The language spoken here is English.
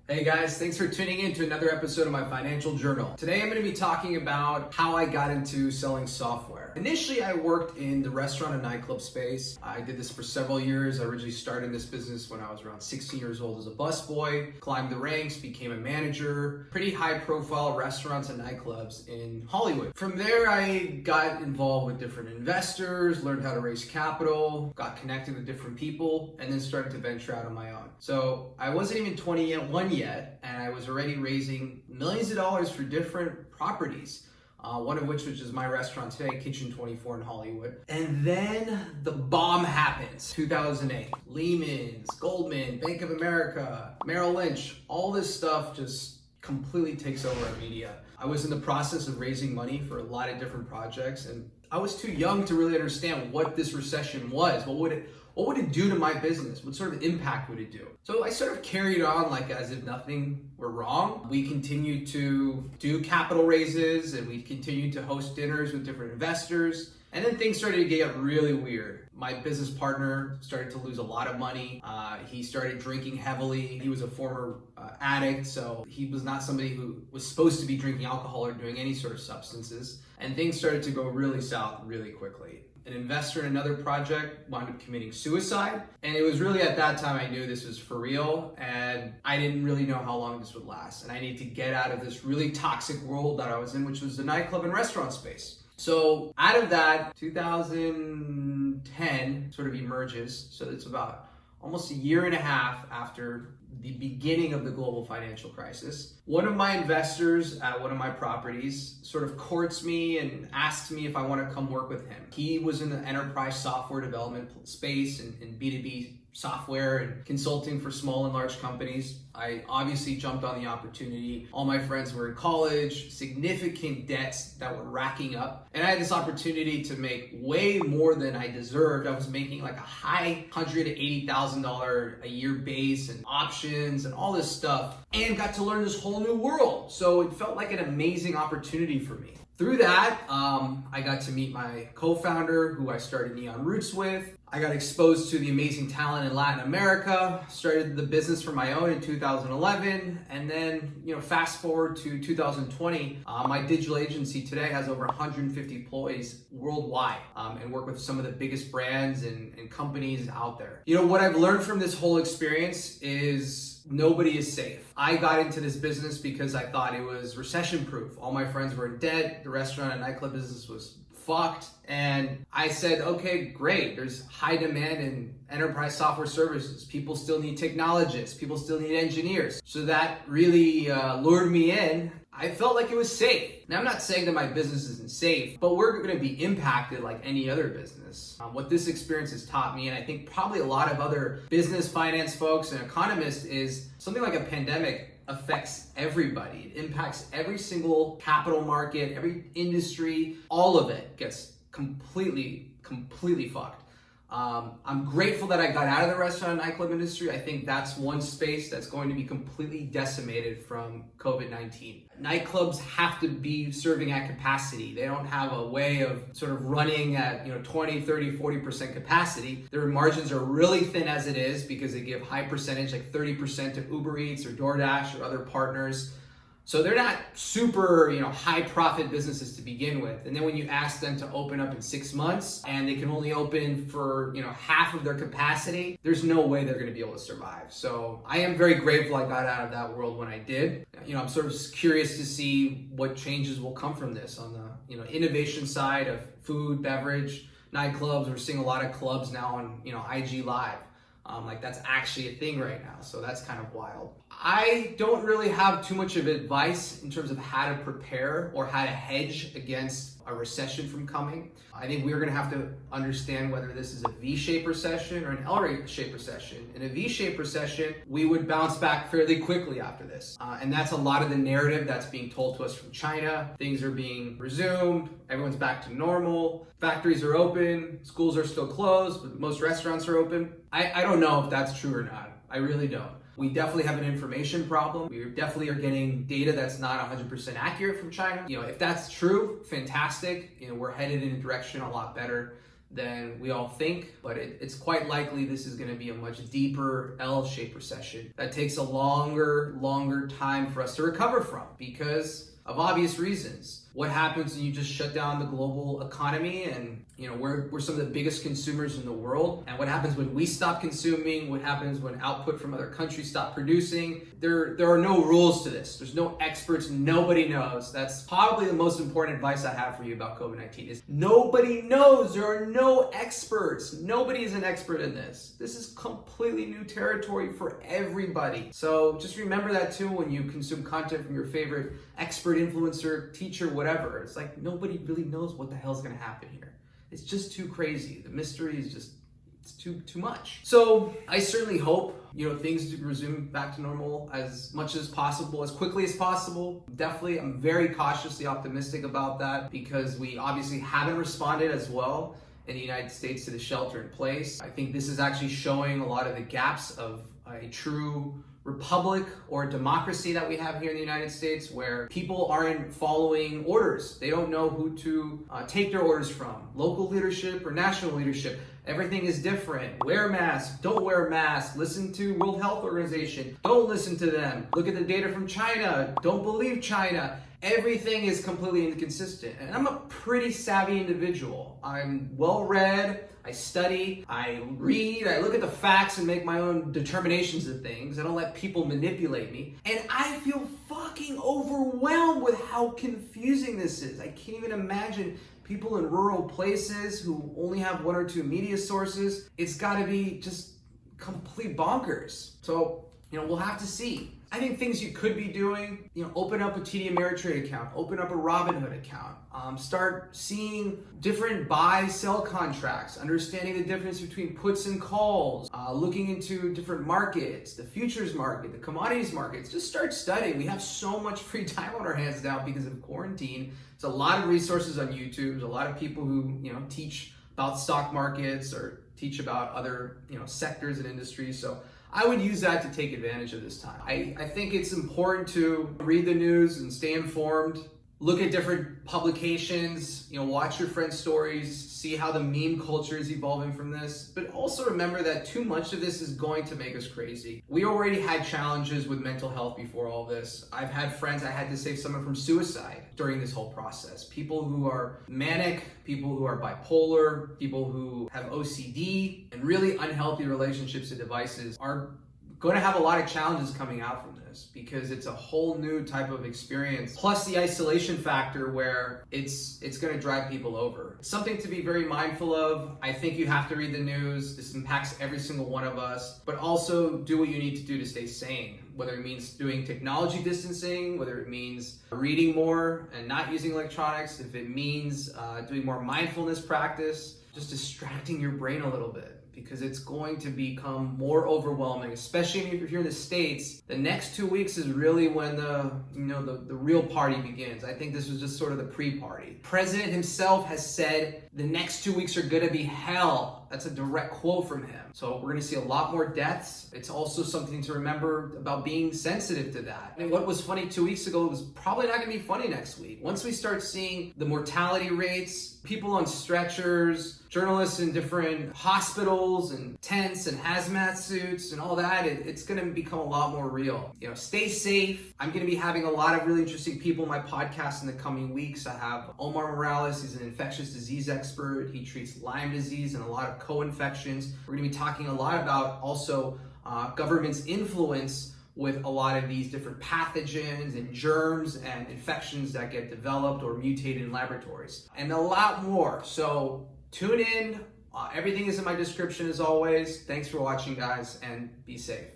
Hey guys, thanks for tuning in to another episode of my financial journal. Today I'm going to be talking about how I got into selling software. Initially, I worked in the restaurant and nightclub space. I did this for several years. I originally started this business when I was around 16 years old as a busboy, climbed the ranks, became a manager, pretty high profile restaurants and nightclubs in Hollywood. From there, I got involved with different investors, learned how to raise capital, got connected with different people, and then started to venture out on my own. So I wasn't even 21 yet, and I was already raising millions of dollars for different properties. One of which is my restaurant today, Kitchen 24 in Hollywood. And then the bomb happens, 2008. Lehman's, Goldman, Bank of America, Merrill Lynch, all this stuff just completely takes over our media. I was in the process of raising money for a lot of different projects, and I was too young to really understand what this recession was. What would it do to my business? What sort of impact would it do? So I sort of carried on like as if nothing were wrong. We continued to do capital raises and we continued to host dinners with different investors. And then things started to get really weird. My business partner started to lose a lot of money. He started drinking heavily. He was a former addict, so he was not somebody who was supposed to be drinking alcohol or doing any sort of substances. And things started to go really south really quickly. An investor in another project wound up committing suicide. And it was really at that time I knew this was for real, and I didn't really know how long this would last. And I needed to get out of this really toxic world that I was in, which was the nightclub and restaurant space. So out of that, 2010 sort of emerges. So it's about almost a year and a half after the beginning of the global financial crisis. One of my investors at one of my properties sort of courts me and asks me if I want to come work with him. He was in the enterprise software development space and B2B software and consulting for small and large companies. I obviously jumped on the opportunity. All my friends were in college, significant debts that were racking up. And I had this opportunity to make way more than I deserved. I was making like a high $180,000 a year base and options and all this stuff, and got to learn this whole new world. So it felt like an amazing opportunity for me. Through that, I got to meet my co-founder, who I started Neon Roots with. I got exposed to the amazing talent in Latin America, started the business for my own in 2011, and then, fast forward to 2020, my digital agency today has over 150 employees worldwide, and work with some of the biggest brands and companies out there. What I've learned from this whole experience is nobody is safe. I got into this business because I thought it was recession proof. All my friends were in debt. The restaurant and nightclub business was fucked. And I said, okay, great. There's high demand in enterprise software services. People still need technologists. People still need engineers. So that really lured me in. I felt like it was safe. Now, I'm not saying that my business isn't safe, but we're going to be impacted like any other business. What this experience has taught me, and I think probably a lot of other business, finance folks and economists, is something like a pandemic affects everybody. It impacts every single capital market, every industry, all of it gets completely fucked. I'm grateful that I got out of the restaurant and nightclub industry. I think that's one space that's going to be completely decimated from COVID-19. Nightclubs have to be serving at capacity. They don't have a way of sort of running at 20, 30, 40% capacity. Their margins are really thin as it is because they give high percentage, like 30% to Uber Eats or DoorDash or other partners. So they're not super, high profit businesses to begin with. And then when you ask them to open up in 6 months and they can only open for, half of their capacity, there's no way they're going to be able to survive. So I am very grateful I got out of that world when I did. I'm sort of curious to see what changes will come from this on the, innovation side of food, beverage, nightclubs. We're seeing a lot of clubs now on, IG Live. Like that's actually a thing right now. So that's kind of wild. I don't really have too much of advice in terms of how to prepare or how to hedge against a recession from coming. I think we're going to have to understand whether this is a V-shaped recession or an L-shaped recession. In a V-shaped recession, we would bounce back fairly quickly after this. And that's a lot of the narrative that's being told to us from China. Things are being resumed. Everyone's back to normal. Factories are open. Schools are still closed, but most restaurants are open. I don't know if that's true or not. I really don't. We definitely have an information problem. We definitely are getting data that's not 100% accurate from China. If that's true, fantastic. We're headed in a direction a lot better than we all think, but it's quite likely this is going to be a much deeper L-shaped recession that takes a longer time for us to recover from because of obvious reasons. What happens when you just shut down the global economy and we're some of the biggest consumers in the world, and what happens when we stop consuming, what happens when output from other countries stop producing. There are no rules to this. There's no experts. Nobody knows. That's probably the most important advice I have for you about COVID-19 is nobody knows. There are no experts. Nobody is an expert in this. This is completely new territory for everybody. So just remember that too when you consume content from your favorite expert, influencer, teacher, whatever. It's like nobody really knows what the hell's going to happen here. It's just too crazy. The mystery is just, it's too much. So I certainly hope, things to resume back to normal as much as possible, as quickly as possible. Definitely, I'm very cautiously optimistic about that because we obviously haven't responded as well in the United States to the shelter in place. I think this is actually showing a lot of the gaps of a true republic or democracy that we have here in the United States, where people aren't following orders. They don't know who to take their orders from, local leadership or national leadership. Everything is different. Wear a mask, don't wear a mask. Listen to World Health Organization, don't listen to them. Look at the data from China, don't believe China. Everything is completely inconsistent. And I'm a pretty savvy individual. I'm well read, I study, I read, I look at the facts and make my own determinations of things. I don't let people manipulate me. And I feel fucking overwhelmed with how confusing this is. I can't even imagine people in rural places who only have one or two media sources. It's gotta be just complete bonkers. So, we'll have to see. I think things you could be doing, open up a TD Ameritrade account, open up a Robinhood account, start seeing different buy-sell contracts, understanding the difference between puts and calls, looking into different markets, the futures market, the commodities markets. Just start studying. We have so much free time on our hands now because of quarantine. There's a lot of resources on YouTube. There's a lot of people who, teach about stock markets or teach about other, sectors and industries. So I would use that to take advantage of this time. I think it's important to read the news and stay informed. Look at different publications, watch your friends' stories, see how the meme culture is evolving from this. But also remember that too much of this is going to make us crazy. We already had challenges with mental health before all this. I've had friends, I had to save someone from suicide during this whole process. People who are manic, people who are bipolar, people who have OCD, and really unhealthy relationships to devices are going to have a lot of challenges coming out from this because it's a whole new type of experience. Plus the isolation factor where it's going to drive people over. Something to be very mindful of. I think you have to read the news. This impacts every single one of us, but also do what you need to do to stay sane. Whether it means doing technology distancing, whether it means reading more and not using electronics, if it means doing more mindfulness practice, just distracting your brain a little bit. Because it's going to become more overwhelming, especially if you're in the States. The next 2 weeks is really when the real party begins. I think this was just sort of the pre-party. President himself has said the next 2 weeks are gonna be hell. That's a direct quote from him. So we're gonna see a lot more deaths. It's also something to remember about being sensitive to that. And what was funny 2 weeks ago was probably not gonna be funny next week. Once we start seeing the mortality rates, people on stretchers, journalists in different hospitals and tents and hazmat suits and all that, it's gonna become a lot more real. Stay safe. I'm gonna be having a lot of really interesting people in my podcast in the coming weeks. I have Omar Morales, he's an infectious disease expert. He treats Lyme disease and a lot of co-infections. We're gonna be talking a lot about also government's influence with a lot of these different pathogens and germs and infections that get developed or mutated in laboratories, and a lot more. So tune in. Everything is in my description as always. Thanks for watching, guys, and be safe.